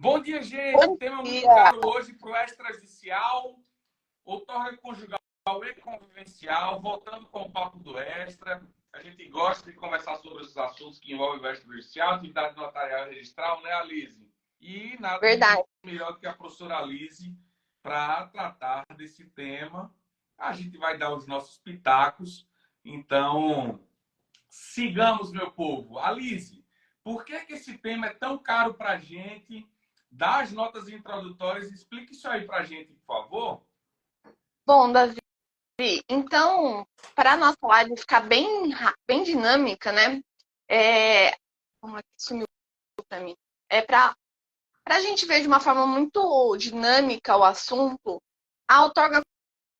Bom dia, gente. Bom Tema muito dia. caro hoje para o extrajudicial, outorga conjugal e convivencial. Voltando com o papo do extra. A gente gosta de conversar sobre esses assuntos que envolvem o extrajudicial, atividade notarial e registral, né, Alice? E nada Verdade. melhor do que a professora Alice para tratar desse tema. A gente vai dar os nossos pitacos. Então, sigamos, meu povo. Alice, por que esse tema é tão caro para a gente? Dá as notas introdutórias, explique isso aí para a gente, por favor. Bom, Davi, então, para a nossa live ficar bem dinâmica, né? Como é que sumiu para mim? Para a gente ver de uma forma muito dinâmica o assunto, a outorga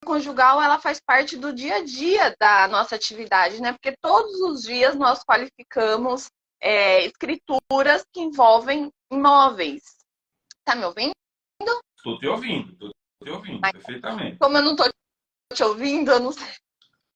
conjugal, ela faz parte do dia a dia da nossa atividade, né? Porque todos os dias nós qualificamos escrituras que envolvem imóveis. Tá me ouvindo? Estou te ouvindo perfeitamente. Como eu não estou te ouvindo, eu não sei.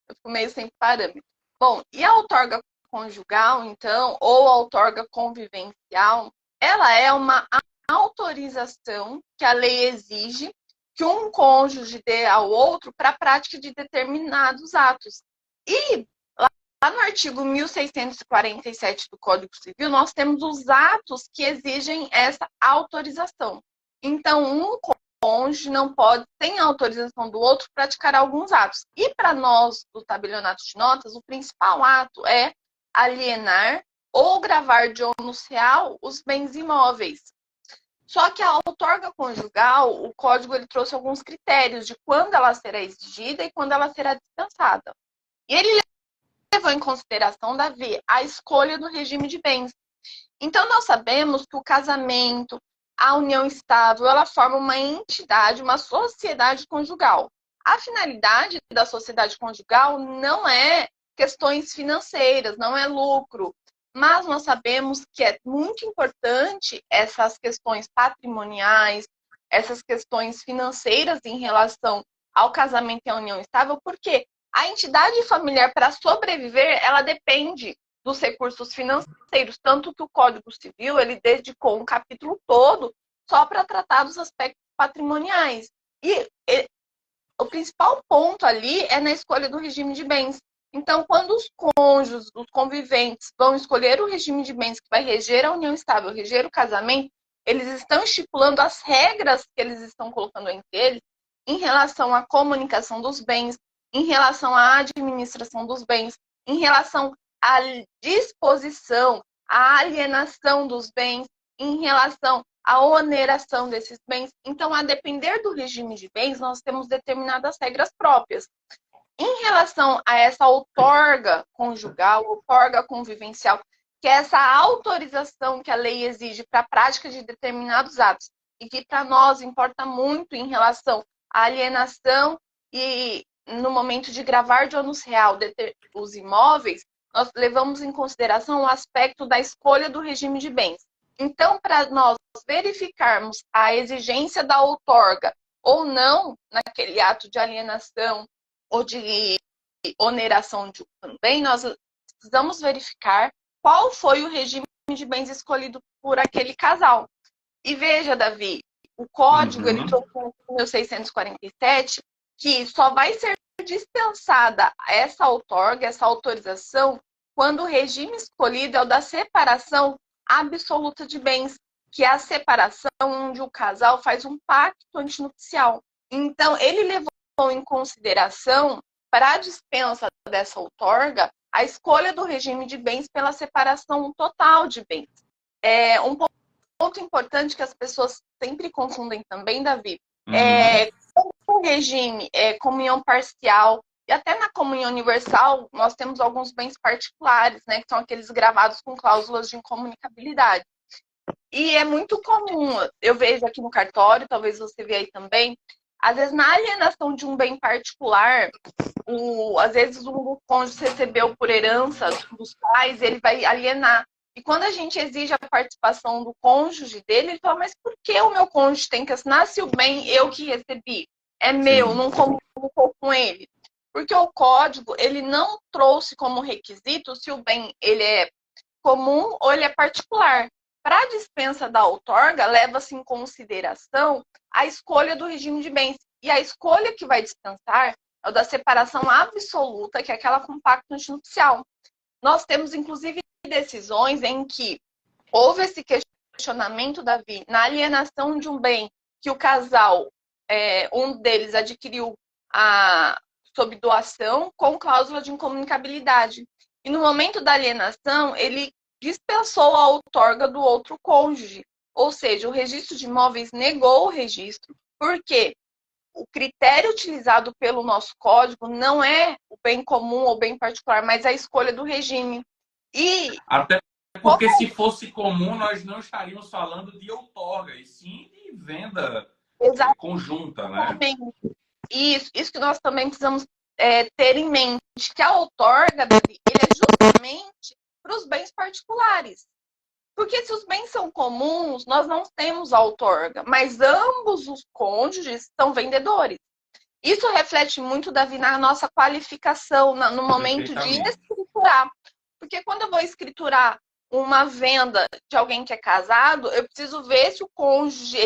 Eu fico meio sem parâmetro. Bom, e a outorga conjugal, então, ou a outorga convivencial, ela é uma autorização que a lei exige que um cônjuge dê ao outro para a prática de determinados atos. E lá no artigo 1647 do Código Civil, nós temos os atos que exigem essa autorização. Então, um cônjuge não pode, sem a autorização do outro, praticar alguns atos. E para nós, do tabelionato de notas, o principal ato é alienar ou gravar de ônus real os bens imóveis. Só que a outorga conjugal, o código ele trouxe alguns critérios de quando ela será exigida e quando ela será dispensada. E ele levou em consideração, Davi, a escolha do regime de bens. Então, nós sabemos que o casamento, a união estável, ela forma uma entidade, uma sociedade conjugal. A finalidade da sociedade conjugal não é questões financeiras, não é lucro, mas nós sabemos que é muito importante essas questões patrimoniais, essas questões financeiras em relação ao casamento e à união estável, porque a entidade familiar, para sobreviver, ela depende dos recursos financeiros, tanto que o Código Civil ele dedicou um capítulo todo só para tratar dos aspectos patrimoniais. E o principal ponto ali é na escolha do regime de bens. Então, quando os cônjuges, os conviventes vão escolher o regime de bens que vai reger a união estável, reger o casamento, eles estão estipulando as regras que eles estão colocando entre eles em relação à comunicação dos bens, em relação à administração dos bens, em relação à disposição, à alienação dos bens, em relação à oneração desses bens. Então, a depender do regime de bens, nós temos determinadas regras próprias. Em relação a essa outorga conjugal, outorga convivencial, que é essa autorização que a lei exige para a prática de determinados atos, e que para nós importa muito em relação à alienação e no momento de gravar de ônus real os imóveis, nós levamos em consideração o aspecto da escolha do regime de bens. Então, para nós verificarmos a exigência da outorga ou não naquele ato de alienação ou de oneração de um bem, nós precisamos verificar qual foi o regime de bens escolhido por aquele casal. E veja, Davi, o código ele trouxe em 1647 que só vai ser dispensada essa outorga, essa autorização, quando o regime escolhido é o da separação absoluta de bens, que é a separação onde o casal faz um pacto antinupcial. Então, ele levou em consideração, para a dispensa dessa outorga, a escolha do regime de bens pela separação total de bens. Um ponto importante que as pessoas sempre confundem também, Davi, o regime é comunhão parcial, e até na comunhão universal, nós temos alguns bens particulares, né, que são aqueles gravados com cláusulas de incomunicabilidade. E é muito comum, eu vejo aqui no cartório, talvez você veja aí também, às vezes na alienação de um bem particular, às vezes o cônjuge recebeu por herança dos pais, ele vai alienar. E quando a gente exige a participação do cônjuge dele, ele fala, mas por que o meu cônjuge tem que assinar se o bem eu que recebi? É meu, Sim. não comunicou com ele. Porque o código, ele não trouxe como requisito se o bem ele é comum ou ele é particular. Para a dispensa da outorga, leva-se em consideração a escolha do regime de bens. E a escolha que vai dispensar é o da separação absoluta, que é aquela com pacto antinupcial. Nós temos, inclusive, decisões em que houve esse questionamento, Davi, na alienação de um bem que o casal, um deles adquiriu sob doação com cláusula de incomunicabilidade. E no momento da alienação, ele dispensou a outorga do outro cônjuge. Ou seja, o registro de imóveis negou o registro, porque o critério utilizado pelo nosso código não é o bem comum ou bem particular, mas a escolha do regime. E até porque se fosse comum, nós não estaríamos falando de outorga, e sim de venda conjunta, né? Isso que nós também precisamos ter em mente, que a outorga, Davi, ele é justamente para os bens particulares. Porque se os bens são comuns, nós não temos a outorga, mas ambos os cônjuges são vendedores. Isso reflete muito, Davi, na nossa qualificação, no momento de escriturar. Porque quando eu vou escriturar uma venda de alguém que é casado, eu preciso ver se o cônjuge,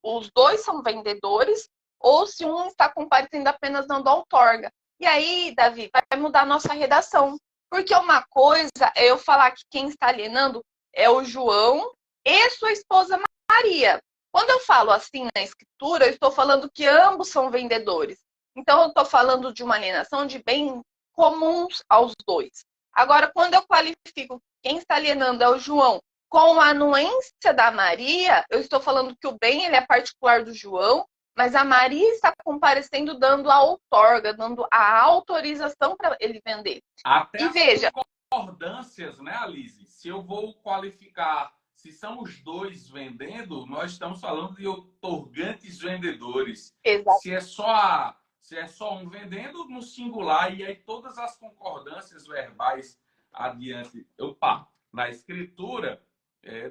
os dois são vendedores, ou se um está comparecendo apenas dando outorga. E aí, Davi, vai mudar a nossa redação. Porque uma coisa é eu falar que quem está alienando é o João e sua esposa Maria. Quando eu falo assim na escritura, eu estou falando que ambos são vendedores. Então, eu estou falando de uma alienação de bens comuns aos dois. Agora, quando eu qualifico quem está alienando é o João com a anuência da Maria, eu estou falando que o bem ele é particular do João, mas a Maria está comparecendo dando a outorga, dando a autorização para ele vender. Até e veja, concordâncias, né, Alice? Se eu vou qualificar, se são os dois vendendo, nós estamos falando de outorgantes vendedores. Exato. Se é só um vendendo no singular, e aí todas as concordâncias verbais adiante, na escritura,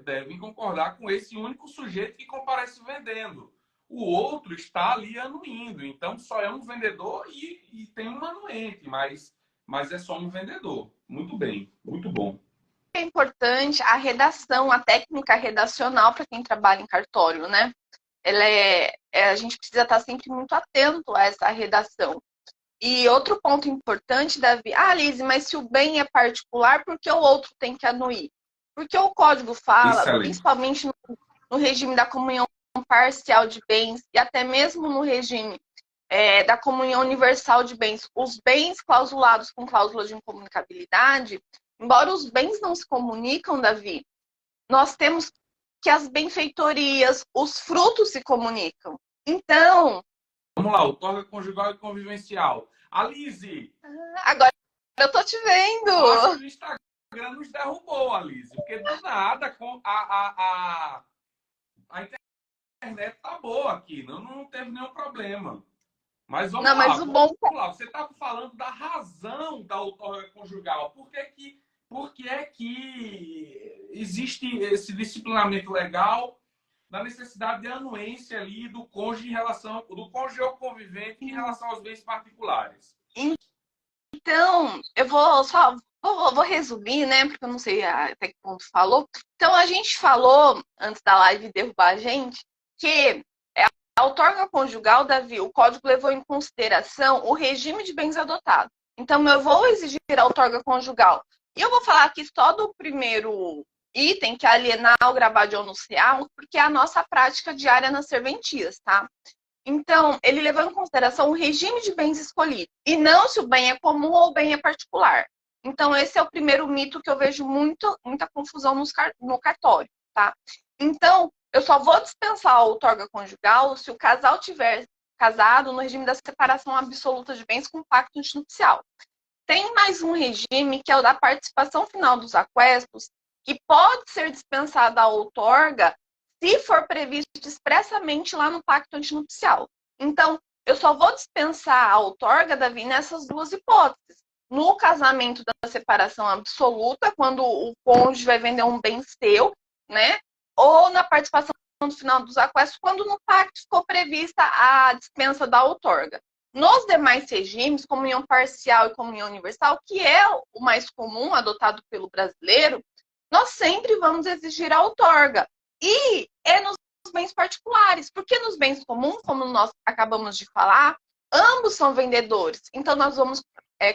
devem concordar com esse único sujeito que comparece vendendo. O outro está ali anuindo, então só é um vendedor e tem um anuente, mas é só um vendedor. Muito bem, muito bom. É importante a redação, a técnica redacional para quem trabalha em cartório, né? A gente precisa estar sempre muito atento a essa redação. E outro ponto importante, Davi, Liz, mas se o bem é particular, por que o outro tem que anuir? Porque o código fala, Excelente. Principalmente no regime da comunhão parcial de bens e até mesmo no regime da comunhão universal de bens, os bens clausulados com cláusula de incomunicabilidade, embora os bens não se comunicam, Davi, nós temos que as benfeitorias, os frutos se comunicam. Então... Vamos lá, outorga conjugal e convivencial. Alice! Agora eu tô te vendo! Acho que o Instagram nos derrubou, Alice, porque do nada a internet tá boa aqui, não teve nenhum problema. Mas vamos lá, mas vamos lá. Você estava falando da razão da outorga conjugal. Por que é que existe esse disciplinamento legal da necessidade de anuência ali do cônjuge do cônjuge ou convivente em relação aos bens particulares? Então, eu vou resumir, né? Porque eu não sei até que ponto falou. Então, a gente falou, antes da live derrubar a gente, que a outorga conjugal, Davi, o código levou em consideração o regime de bens adotados. Então, eu vou exigir a outorga conjugal. E eu vou falar aqui só do primeiro item, que é alienar o gravado nupcial, porque é a nossa prática diária nas serventias, tá? Então, ele levou em consideração o regime de bens escolhido, e não se o bem é comum ou o bem é particular. Então, esse é o primeiro mito que eu vejo muita confusão no cartório, tá? Então, eu só vou dispensar a outorga conjugal se o casal tiver casado no regime da separação absoluta de bens com pacto antinupcial. Tem mais um regime, que é o da participação final dos aquestos, que pode ser dispensada a outorga se for previsto expressamente lá no pacto antinupcial. Então, eu só vou dispensar a outorga, Davi, nessas duas hipóteses. No casamento da separação absoluta, quando o cônjuge vai vender um bem seu, né? Ou na participação no final dos aquestos, quando no pacto ficou prevista a dispensa da outorga. Nos demais regimes, comunhão parcial e comunhão universal, que é o mais comum adotado pelo brasileiro, nós sempre vamos exigir a outorga. E é nos bens particulares, porque nos bens comuns, como nós acabamos de falar, ambos são vendedores. Então, nós vamos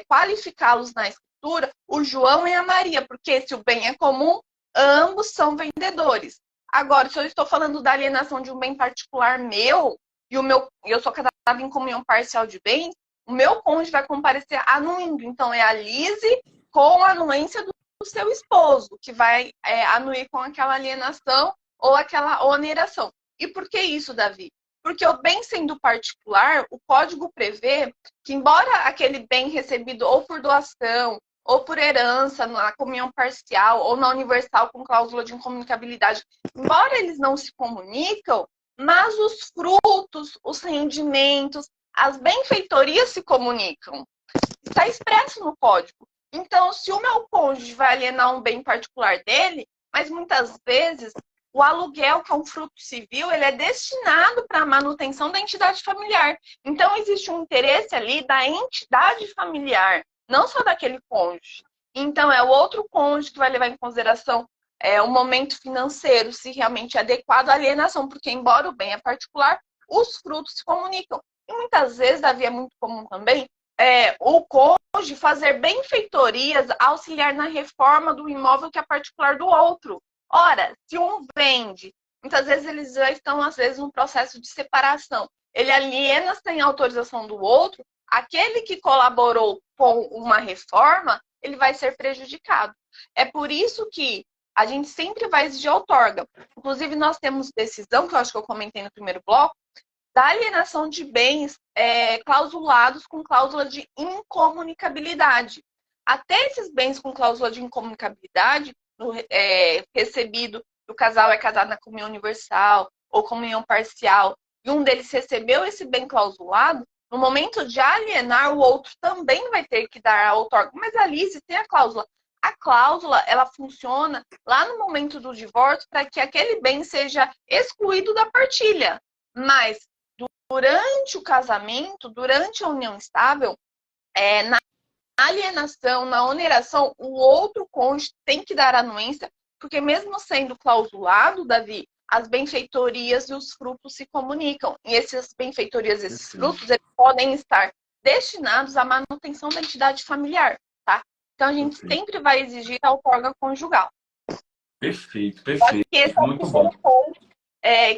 qualificá-los na escritura, o João e a Maria, porque se o bem é comum, ambos são vendedores. Agora, se eu estou falando da alienação de um bem particular meu, e eu sou casada em comunhão parcial de bens, o meu cônjuge vai comparecer anuindo. Então, é a Lise com a anuência do seu esposo, que vai anuir com aquela alienação ou aquela oneração. E por que isso, Davi? Porque o bem sendo particular, o código prevê que, embora aquele bem recebido ou por doação, ou por herança, na comunhão parcial, ou na universal com cláusula de incomunicabilidade, embora eles não se comunicam, mas os frutos, os rendimentos, as benfeitorias se comunicam. Está expresso no código. Então, se o meu cônjuge vai alienar um bem particular dele, mas muitas vezes o aluguel, que é um fruto civil, ele é destinado para a manutenção da entidade familiar. Então, existe um interesse ali da entidade familiar, não só daquele cônjuge. Então, é o outro cônjuge que vai levar em consideração o momento financeiro, se realmente é adequado à alienação, porque, embora o bem é particular, os frutos se comunicam. E muitas vezes, Davi, é muito comum também, o cônjuge fazer benfeitorias, auxiliar na reforma do imóvel que é particular do outro. Ora, se um vende, muitas vezes eles já estão, às vezes, num processo de separação. Ele aliena sem autorização do outro, aquele que colaborou com uma reforma, ele vai ser prejudicado. É por isso que a gente sempre vai exigir outorga. Inclusive, nós temos decisão, que eu acho que eu comentei no primeiro bloco, da alienação de bens clausulados com cláusula de incomunicabilidade. Até esses bens com cláusula de incomunicabilidade, recebido, o casal é casado na comunhão universal ou comunhão parcial, e um deles recebeu esse bem clausulado, no momento de alienar, o outro também vai ter que dar a outorga. Mas a Lise tem a cláusula. A cláusula, ela funciona lá no momento do divórcio para que aquele bem seja excluído da partilha. Mas durante o casamento, durante a união estável, na alienação, na oneração, o outro cônjuge tem que dar anuência, porque mesmo sendo clausulado, Davi, as benfeitorias e os frutos se comunicam. E essas benfeitorias, esses frutos, eles podem estar destinados à manutenção da entidade familiar, tá? Então, a gente sempre vai exigir a outorga conjugal. Perfeito, perfeito. Esse é muito bom. Ponto,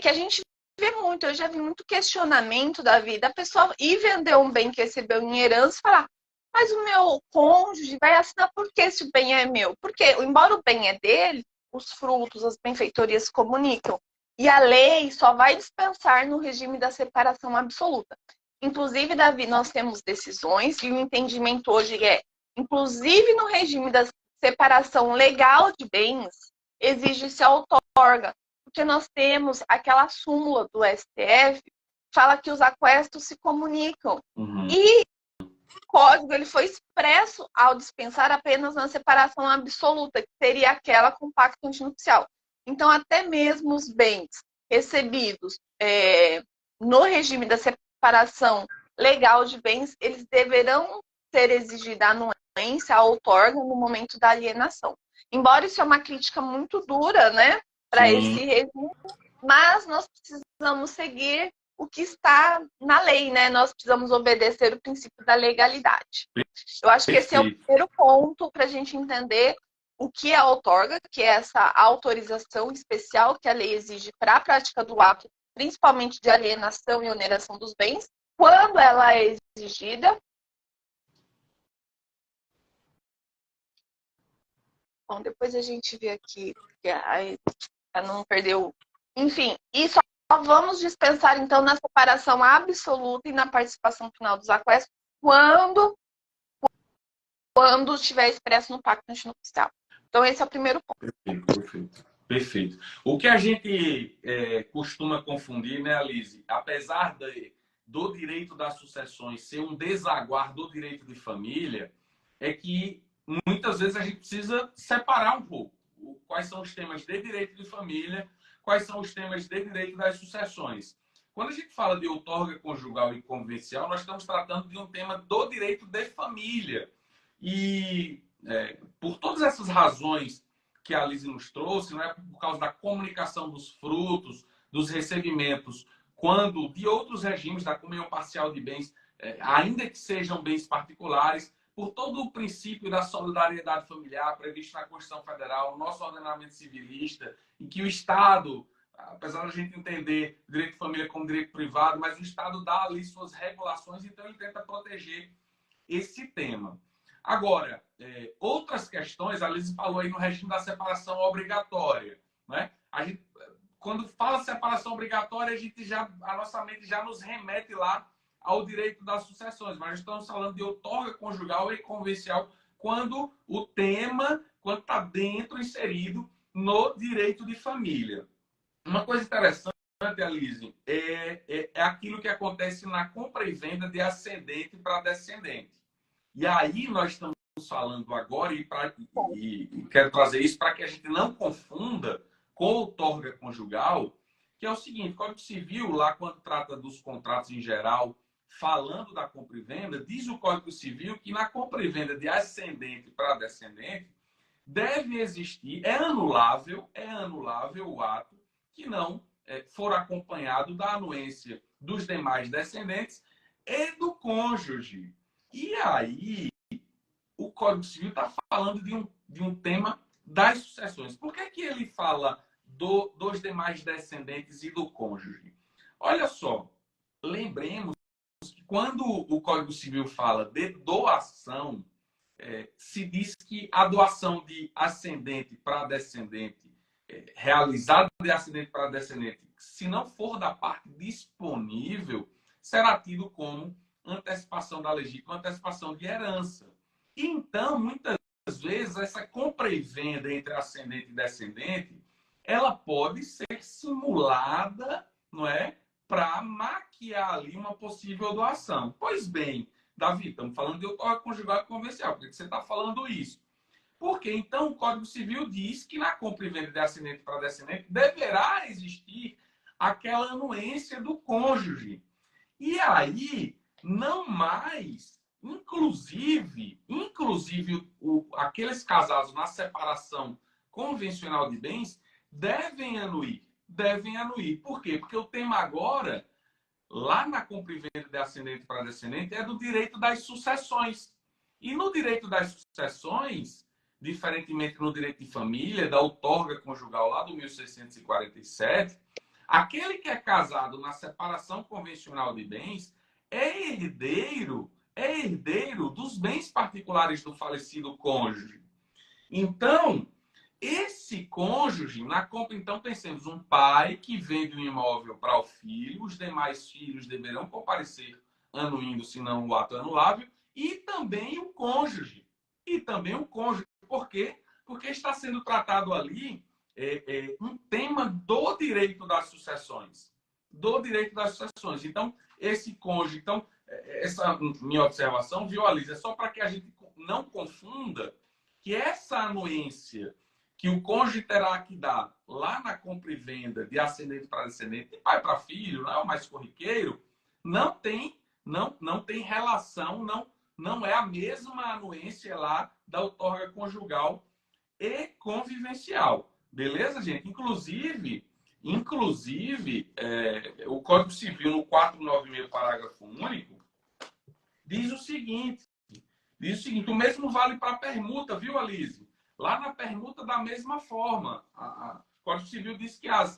que a gente vê muito, eu já vi muito questionamento da vida, a pessoa ir vender um bem que recebeu em herança e falar, mas o meu cônjuge vai assinar por que esse bem é meu? Porque, embora o bem é dele, os frutos, as benfeitorias se comunicam. E a lei só vai dispensar no regime da separação absoluta. Inclusive, Davi, nós temos decisões e o entendimento hoje inclusive no regime da separação legal de bens, exige-se a outorga. Porque nós temos aquela súmula do STF que fala que os aquestos se comunicam. E o código ele foi expresso ao dispensar apenas na separação absoluta, que seria aquela com pacto antinupcial. Então, até mesmo os bens recebidos no regime da separação legal de bens, eles deverão ser exigida a anuência, a outorga, no momento da alienação. Embora isso é uma crítica muito dura, né, para esse regime, mas nós precisamos seguir o que está na lei, né? Nós precisamos obedecer o princípio da legalidade. Eu acho que esse é o primeiro ponto para a gente entender o que é a outorga, que é essa autorização especial que a lei exige para a prática do ato, principalmente de alienação e oneração dos bens, quando ela é exigida. Bom, depois a gente vê aqui, para não perder o... Enfim, e só vamos dispensar, então, na separação absoluta e na participação final dos aquestos quando estiver expresso no pacto antinupcial. Então, esse é o primeiro ponto. Perfeito. O que a gente costuma confundir, né, Lise? Apesar do direito das sucessões ser um desaguar do direito de família, é que muitas vezes a gente precisa separar um pouco. Quais são os temas de direito de família, quais são os temas de direito das sucessões. Quando a gente fala de outorga conjugal e convivencial, nós estamos tratando de um tema do direito de família. E por todas essas razões que a Alice nos trouxe, não é por causa da comunicação dos frutos, dos recebimentos, quando de outros regimes da comunhão parcial de bens, ainda que sejam bens particulares, por todo o princípio da solidariedade familiar previsto na Constituição Federal, no nosso ordenamento civilista, em que o Estado, apesar da gente entender direito de família como direito privado, mas o Estado dá ali suas regulações, então ele tenta proteger esse tema. Agora, outras questões, a Alice falou aí no regime da separação obrigatória, né? A gente, quando fala separação obrigatória, a nossa mente já nos remete lá ao direito das sucessões, mas estamos falando de outorga conjugal e convencional quando o tema, quando está dentro, inserido no direito de família. Uma coisa interessante, Alice, é aquilo que acontece na compra e venda de ascendente para descendente. E aí nós estamos falando agora, e quero trazer isso para que a gente não confunda com outorga conjugal, que é o seguinte: o Código Civil, lá quando trata dos contratos em geral, falando da compra e venda, diz o Código Civil que na compra e venda de ascendente para descendente deve existir, é anulável o ato que não for acompanhado da anuência dos demais descendentes e do cônjuge. E aí, o Código Civil está falando de um tema das sucessões. Por que ele fala dos demais descendentes e do cônjuge? Olha só, lembremos que quando o Código Civil fala de doação, se diz que a doação de ascendente para descendente, realizada de ascendente para descendente, se não for da parte disponível, será tido como antecipação da legítima, antecipação de herança. Então, muitas vezes, essa compra e venda entre ascendente e descendente, ela pode ser simulada, não é, para maquiar ali uma possível doação. Pois bem, Davi, estamos falando de outorga conjugal e convencional. Por que você está falando isso? Porque, então, o Código Civil diz que na compra e venda de ascendente para descendente deverá existir aquela anuência do cônjuge. E aí, não mais, inclusive aqueles casados na separação convencional de bens devem anuir. Por quê? Porque o tema agora, lá na compra e venda de ascendente para descendente, é do direito das sucessões. E no direito das sucessões, diferentemente no direito de família, da outorga conjugal lá do 1647, aquele que é casado na separação convencional de bens é herdeiro dos bens particulares do falecido cônjuge. Então, esse cônjuge, na compra, então, pensemos um pai que vende um imóvel para o filho, os demais filhos deverão comparecer anuindo, senão o ato é anulável, e também o cônjuge. Por quê? Porque está sendo tratado ali um tema do direito das sucessões. Então, esse cônjuge... Então, essa minha observação, viu, Alice? É só para que a gente não confunda que essa anuência que o cônjuge terá que dar lá na compra e venda de ascendente para descendente, de pai para filho, não é o mais corriqueiro, não tem relação, não é a mesma anuência lá da outorga conjugal e convivencial. Beleza, gente? Inclusive o Código Civil, no 496, parágrafo único, diz o seguinte, o mesmo vale para a permuta, viu, Alice? Lá na permuta, da mesma forma. O Código Civil diz que as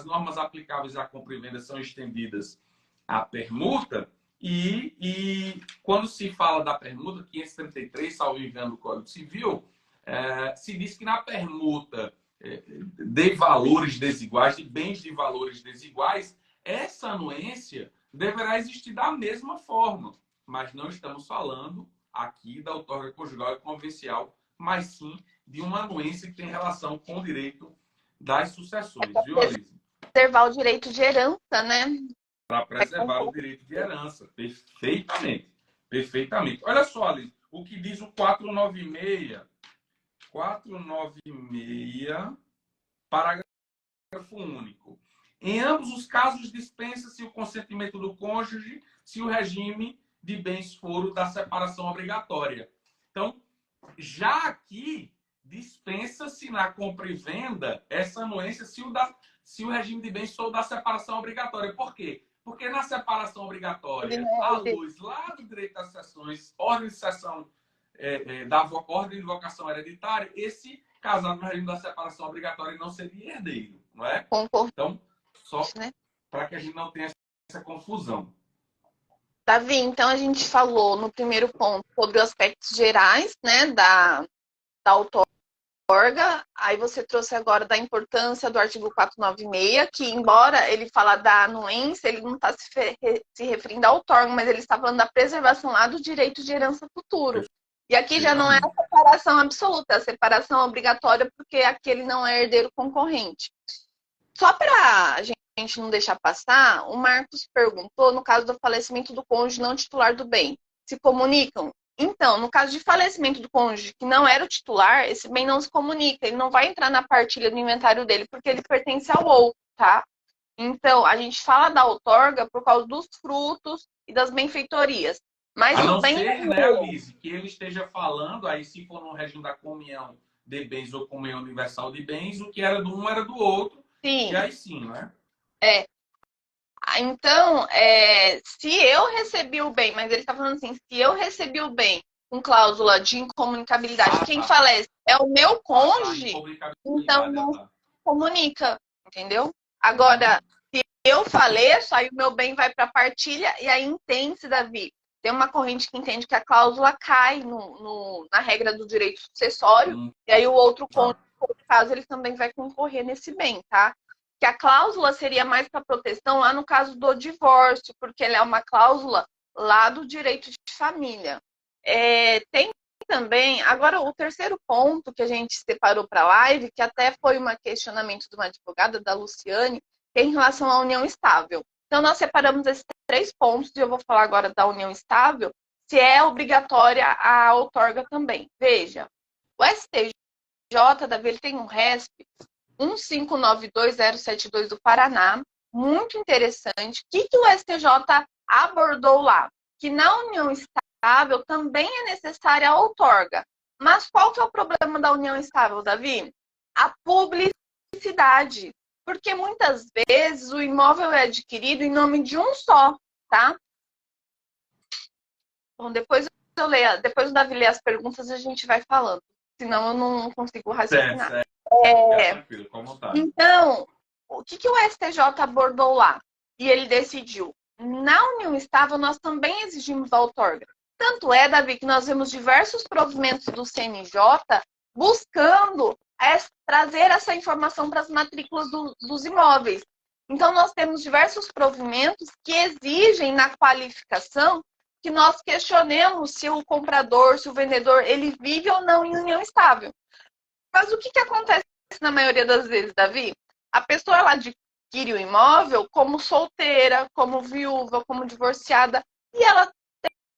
normas aplicáveis à compra e venda são estendidas à permuta e quando se fala da permuta, 533, salvo engano do Código Civil, se diz que na permuta de valores desiguais, de bens de valores desiguais, essa anuência deverá existir da mesma forma. Mas não estamos falando aqui da outorga conjugal e convencional, mas sim de uma anuência que tem relação com o direito das sucessões, viu, Alice? Preservar o direito de herança, né? Para preservar o direito de herança. Perfeitamente. Olha só, Alice, o que diz o 496, parágrafo único. Em ambos os casos, dispensa-se o consentimento do cônjuge se o regime de bens for o da separação obrigatória. Então, já aqui dispensa-se na compra e venda essa anuência se o regime de bens for da separação obrigatória. Por quê? Porque na separação obrigatória, à luz lá do direito das sucessões, ordem de sucessão da ordem de invocação hereditária, esse casado no regime da separação obrigatória não seria herdeiro, não é? Então, só para que a gente não tenha essa confusão. Davi, então a gente falou no primeiro ponto sobre os aspectos gerais, né, da outorga. Aí você trouxe agora da importância do artigo 496, que embora ele fala da anuência, ele não está se referindo à outorga, mas ele está falando da preservação lá do direito de herança futuro. E aqui já não é a separação absoluta, é a separação obrigatória, porque aqui ele não é herdeiro concorrente. Só para a gente não deixar passar, o Marcos perguntou, no caso do falecimento do cônjuge não titular do bem, se comunicam? Então, no caso de falecimento do cônjuge que não era o titular, esse bem não se comunica, ele não vai entrar na partilha do inventário dele, porque ele pertence ao outro, tá? Então, a gente fala da outorga por causa dos frutos e das benfeitorias. Mas a não ser, né, Alice, que ele esteja falando, aí se for no regime da comunhão de bens ou comunhão universal de bens, o que era do um era do outro. Sim. E aí sim, né? Então, se eu recebi o bem, mas ele está falando assim, se eu recebi o bem com cláusula de incomunicabilidade, quem falece é o meu cônjuge, então não comunica, entendeu? Agora, se eu faleço, aí o meu bem vai para a partilha e aí entende-se, Davi. Tem uma corrente que entende que a cláusula cai na regra do direito sucessório, e aí o outro cônjuge, no caso, ele também vai concorrer nesse bem, tá? Que a cláusula seria mais para proteção lá no caso do divórcio, porque ela é uma cláusula lá do direito de família. Tem também, agora o terceiro ponto que a gente separou para a live, que até foi um questionamento de uma advogada, da Luciane, que é em relação à união estável. Então, nós separamos esses 3 pontos, e eu vou falar agora da união estável, se é obrigatória a outorga também. Veja, o STJ, Davi, ele tem um RESP 1592072 do Paraná, muito interessante. O que o STJ abordou lá? Que na união estável também é necessária a outorga. Mas qual que é o problema da união estável, Davi? A publicidade. Porque muitas vezes o imóvel é adquirido em nome de um só, tá? Bom, depois o Davi lê as perguntas e a gente vai falando. Senão eu não consigo raciocinar. Tranquilo, com vontade. Então, o que o STJ abordou lá? E ele decidiu. Na união estável, nós também exigimos a outorga. Tanto é, Davi, que nós vemos diversos provimentos do CNJ buscando trazer essa informação para as matrículas dos imóveis. Então, nós temos diversos provimentos que exigem na qualificação que nós questionemos se o comprador, se o vendedor, ele vive ou não em união estável. Mas o que acontece na maioria das vezes, Davi? A pessoa ela adquire o imóvel como solteira, como viúva, como divorciada, e ela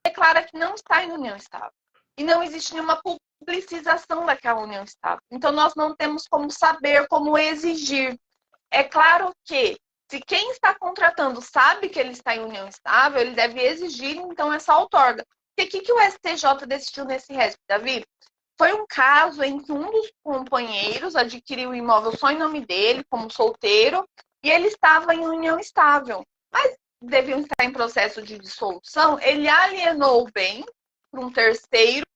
declara que não está em união estável. E não existe nenhuma publicização daquela união estável. Então, nós não temos como saber, como exigir. É claro que, se quem está contratando sabe que ele está em união estável, ele deve exigir, então, essa outorga. O que o STJ decidiu nesse RESP, Davi? Foi um caso em que um dos companheiros adquiriu o imóvel só em nome dele, como solteiro, e ele estava em união estável. Mas deviam estar em processo de dissolução, ele alienou o bem para um terceiro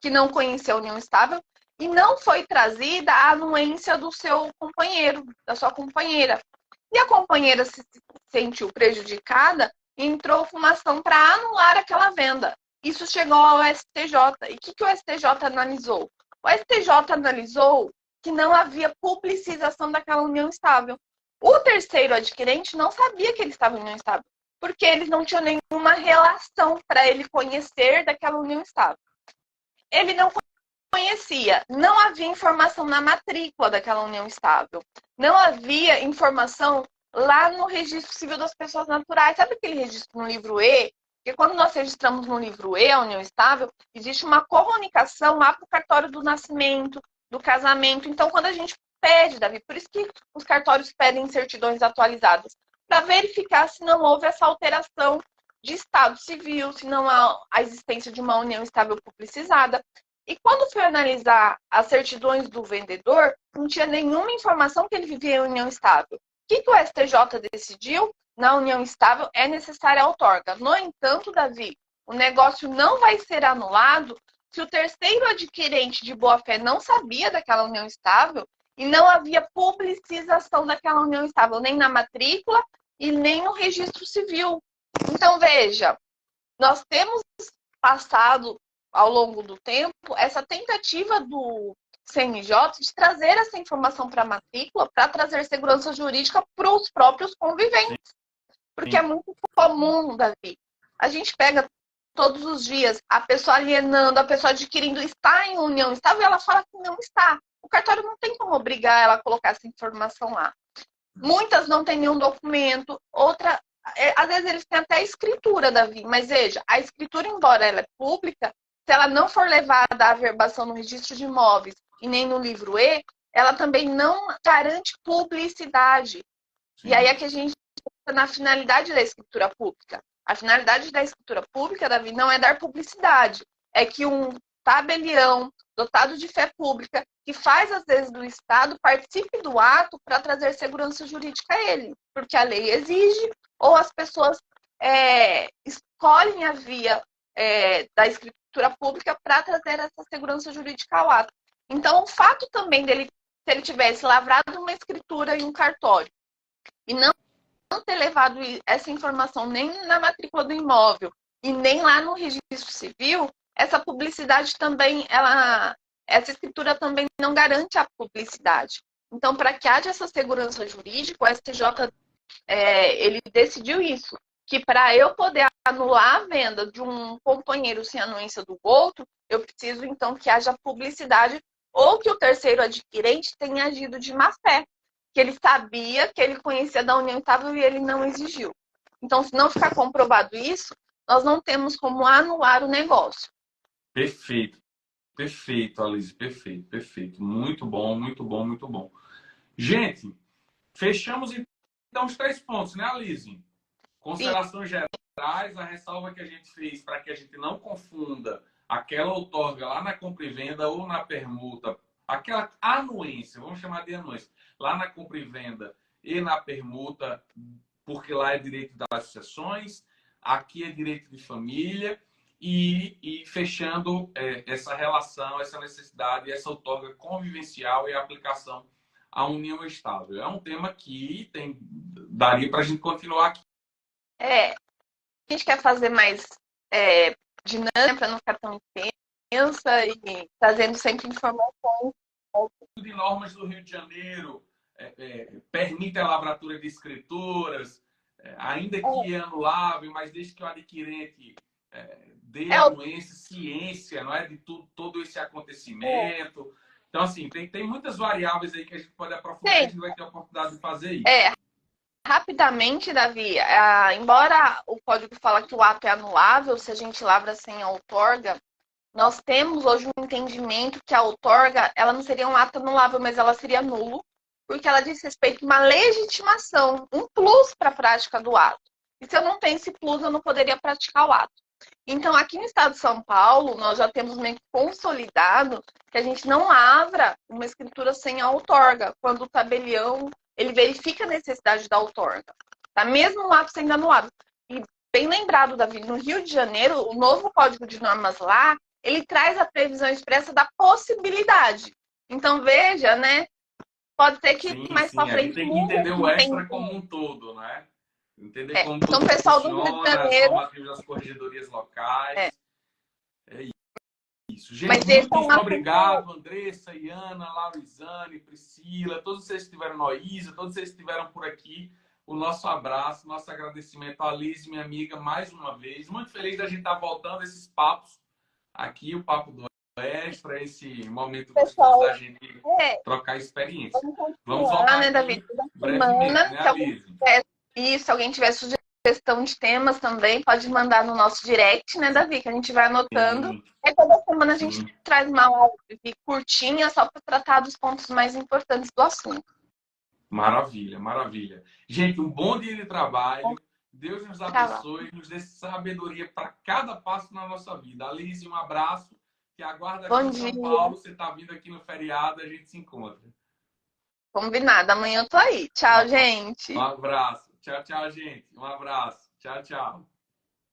que não conhecia a união estável e não foi trazida a anuência do seu companheiro, da sua companheira. E a companheira se sentiu prejudicada e entrou com uma ação para anular aquela venda. Isso chegou ao STJ. E o que o STJ analisou? O STJ analisou que não havia publicização daquela união estável. O terceiro adquirente não sabia que ele estava em união estável, porque eles não tinham nenhuma relação para ele conhecer daquela união estável. Ele não conhecia, não havia informação na matrícula daquela união estável, não havia informação lá no registro civil das pessoas naturais. Sabe aquele registro no livro E? Porque quando nós registramos no livro E, a união estável, existe uma comunicação lá para o cartório do nascimento, do casamento. Então, quando a gente pede, Davi, por isso que os cartórios pedem certidões atualizadas, para verificar se não houve essa alteração de estado civil, se não há a existência de uma união estável publicizada. E quando foi analisar as certidões do vendedor, não tinha nenhuma informação que ele vivia em união estável. O que o STJ decidiu? Na união estável é necessária a outorga. No entanto, Davi, o negócio não vai ser anulado se o terceiro adquirente de boa-fé não sabia daquela união estável e não havia publicização daquela união estável, nem na matrícula e nem no registro civil. Então, veja, nós temos passado, ao longo do tempo, essa tentativa do CNJ de trazer essa informação para a matrícula, para trazer segurança jurídica para os próprios conviventes. Porque é muito comum, Davi. A gente pega todos os dias a pessoa alienando, a pessoa adquirindo, está em união estável e ela fala que não está. O cartório não tem como obrigar ela a colocar essa informação lá. Muitas não têm nenhum documento, outra, às vezes eles têm até a escritura, Davi, mas veja, a escritura, embora ela é pública, se ela não for levada à averbação no registro de imóveis e nem no livro E, ela também não garante publicidade. Sim. E aí é que a gente pensa na finalidade da escritura pública. A finalidade da escritura pública, Davi, não é dar publicidade, é que um tabelião dotado de fé pública, que faz, às vezes, do Estado, participe do ato para trazer segurança jurídica a ele, porque a lei exige, ou as pessoas escolhem a via da escritura pública para trazer essa segurança jurídica ao ato. Então, o fato também dele, se ele tivesse lavrado uma escritura em um cartório e não ter levado essa informação nem na matrícula do imóvel e nem lá no registro civil, essa publicidade também, essa escritura também não garante a publicidade. Então, para que haja essa segurança jurídica, o STJ ele decidiu isso, que para eu poder anular a venda de um companheiro sem anuência do outro, eu preciso, então, que haja publicidade ou que o terceiro adquirente tenha agido de má fé, que ele sabia, que ele conhecia da união estável e ele não exigiu. Então, se não ficar comprovado isso, nós não temos como anular o negócio. Perfeito. Perfeito, Alice. Perfeito, perfeito. Muito bom, muito bom, muito bom. Gente, fechamos então os 3 pontos, né, Alice? Considerações gerais, a ressalva que a gente fez para que a gente não confunda aquela outorga lá na compra e venda ou na permuta, aquela anuência, vamos chamar de anuência, lá na compra e venda e na permuta, porque lá é direito das sucessões, aqui é direito de família, e fechando essa relação, essa necessidade, essa outorga convivencial e a aplicação à união estável. É um tema que daria para a gente continuar aqui. A gente quer fazer mais dinâmica, para não ficar tão intensa e trazendo sempre informações. De normas do Rio de Janeiro permite a lavratura de escrituras, ainda que é anulável, mas desde que o adquirente dê anuência, ciência, não é, de todo esse acontecimento. Então, assim, tem muitas variáveis aí que a gente pode aprofundar, a gente vai ter a oportunidade de fazer isso. Rapidamente, Davi, embora o código fala que o ato é anulável, se a gente lavra sem a outorga, nós temos hoje um entendimento que a outorga, ela não seria um ato anulável, mas ela seria nulo, porque ela diz respeito a uma legitimação, um plus para a prática do ato. E se eu não tenho esse plus, eu não poderia praticar o ato. Então, aqui no estado de São Paulo, nós já temos meio que consolidado que a gente não lavra uma escritura sem a outorga, quando o tabelião ele verifica a necessidade da outorga, tá? Mesmo o ato sendo anulado. E bem lembrado, Davi, no Rio de Janeiro, o novo Código de Normas lá, ele traz a previsão expressa da possibilidade. Então, veja, né? Pode ser que mais para frente... tem que entender o extra como um todo, né? Entender como então, o pessoal do Rio de Janeiro... as corregedorias locais. É isso. Gente, mas muito obrigado, Andressa, Iana, Laurizane, Priscila, todos vocês que estiveram no Isa, todos vocês que estiveram por aqui. O nosso abraço, nosso agradecimento a Alice, minha amiga, mais uma vez. Muito feliz da gente estar voltando a esses papos aqui, o Papo do Extra, esse momento gostoso da gente trocar experiência. Vamos voltar, né, Davi? brevemente, né, Alice? Se alguém tiver sugestão de temas também, pode mandar no nosso direct, né, Davi? Que a gente vai anotando. E toda semana a gente traz uma live curtinha só para tratar dos pontos mais importantes do assunto. Maravilha, maravilha. Gente, um bom dia de trabalho. Deus nos abençoe e nos dê sabedoria para cada passo na nossa vida. Alice, um abraço. que aguarda aqui Bom em dia. São Paulo. Você tá vindo aqui no feriado, a gente se encontra. Combinado. Amanhã eu tô aí. Um Tchau, gente. abraço. Tchau, tchau, gente. Um abraço. Tchau, tchau.